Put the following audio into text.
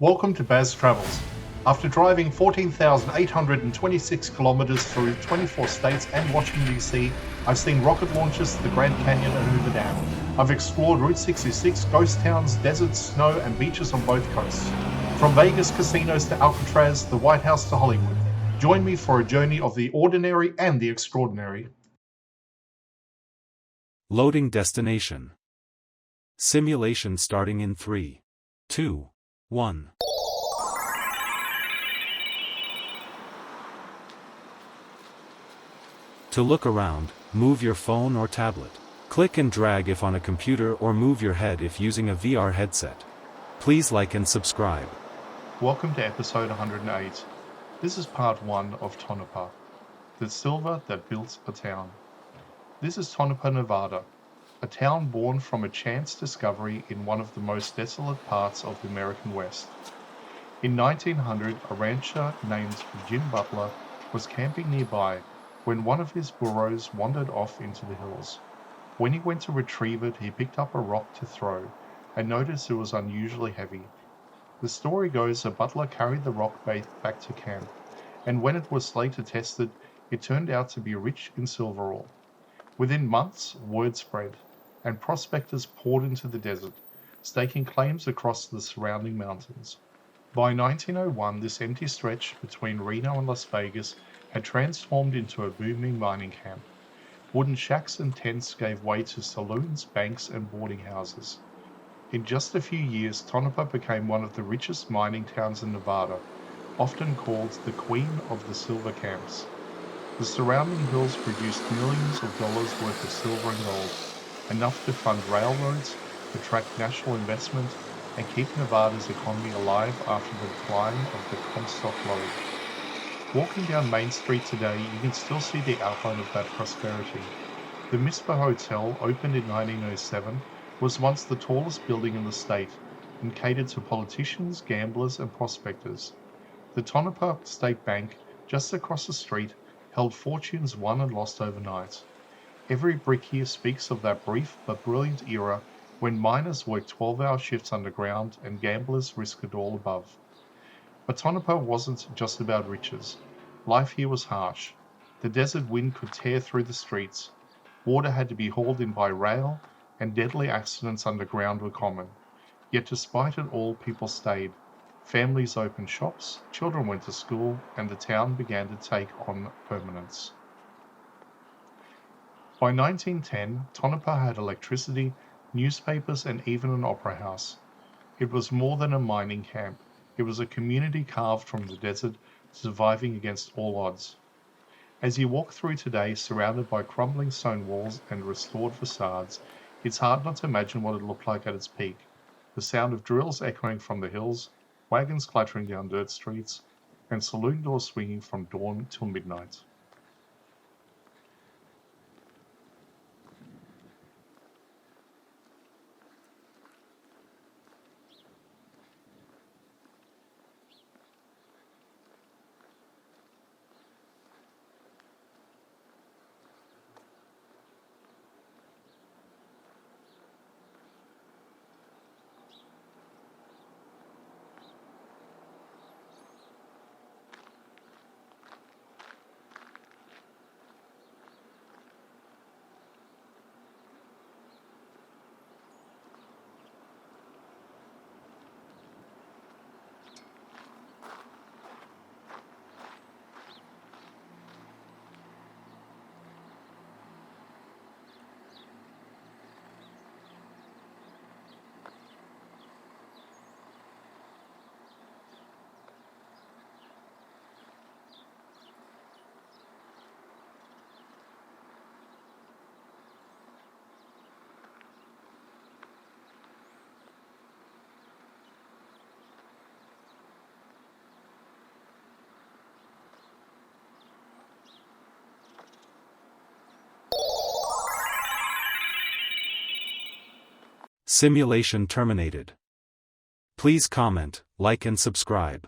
Welcome to Baz Travels. After driving 14,826 kilometers through 24 states and Washington, D.C., I've seen rocket launches to the Grand Canyon and Hoover Dam. I've explored Route 66, ghost towns, deserts, snow, and beaches on both coasts. From Vegas casinos to Alcatraz, the White House to Hollywood. Join me for a journey of the ordinary and the extraordinary. Loading destination. Simulation starting in 3, 2, 1. To look around, move your phone or tablet. Click and drag if on a computer or move your head if using a VR headset. Please like and subscribe. Welcome to episode 108. This is part 1 of Tonopah, the silver that built a town. This is Tonopah, Nevada, a town born from a chance discovery in one of the most desolate parts of the American West. In 1900, a rancher named Jim Butler was camping nearby when one of his burros wandered off into the hills. When he went to retrieve it, he picked up a rock to throw and noticed it was unusually heavy. The story goes that Butler carried the rock back to camp, and when it was later tested, it turned out to be rich in silver ore. Within months, word spread, and prospectors poured into the desert, staking claims across the surrounding mountains. By 1901, this empty stretch between Reno and Las Vegas had transformed into a booming mining camp. Wooden shacks and tents gave way to saloons, banks, and boarding houses. In just a few years, Tonopah became one of the richest mining towns in Nevada, often called the Queen of the Silver Camps. The surrounding hills produced millions of dollars worth of silver and gold, enough to fund railroads, attract national investment, and keep Nevada's economy alive after the decline of the Comstock Lode. Walking down Main Street today, you can still see the outline of that prosperity. The Mizpah Hotel, opened in 1907, was once the tallest building in the state and catered to politicians, gamblers, and prospectors. The Tonopah State Bank, just across the street, held fortunes won and lost overnight. Every brick here speaks of that brief but brilliant era when miners worked 12-hour shifts underground and gamblers risked it all above. But Tonopah wasn't just about riches. Life here was harsh. The desert wind could tear through the streets. Water had to be hauled in by rail, and deadly accidents underground were common. Yet despite it all, people stayed. Families opened shops, children went to school, and the town began to take on permanence. By 1910, Tonopah had electricity, newspapers, and even an opera house. It was more than a mining camp. It was a community carved from the desert, surviving against all odds. As you walk through today, surrounded by crumbling stone walls and restored facades, it's hard not to imagine what it looked like at its peak. The sound of drills echoing from the hills, wagons clattering down dirt streets, and saloon doors swinging from dawn till midnight. Simulation terminated. Please comment, like and subscribe.